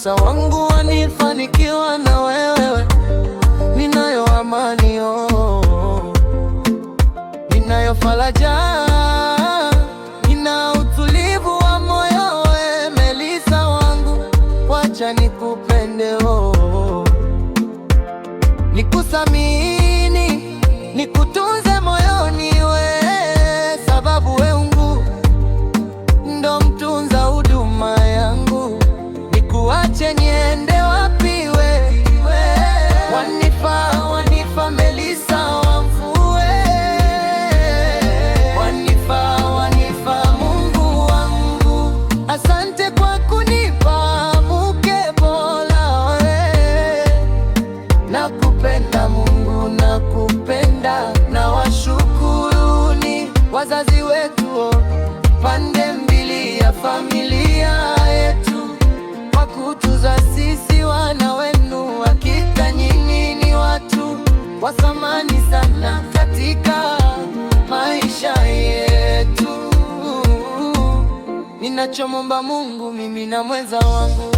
Melisa wangu wanifanikiwa na wewe, ninayo amani ninayo faraja, nina utulivu wa moyo we Melisa wangu, wacha nikupende nikusamini, nikutunze moyoni we, sababu weungu ndo mtunza huduma yangu. Nikuache niende wapi we? Wanifa Melisa wangu we, wanifa Mungu wangu. Asante kwa kunipa mke bora we, nakupenda Mungu, nakupenda na washukuruni wazazi wetu, pande mbili ya familia yetu, kwa kutuza sisi wana wenu. Hakika nyinyi ni watu wa thamani sana katika maisha yetu. Ninachomomba Mungu mimi na mwenza wangu,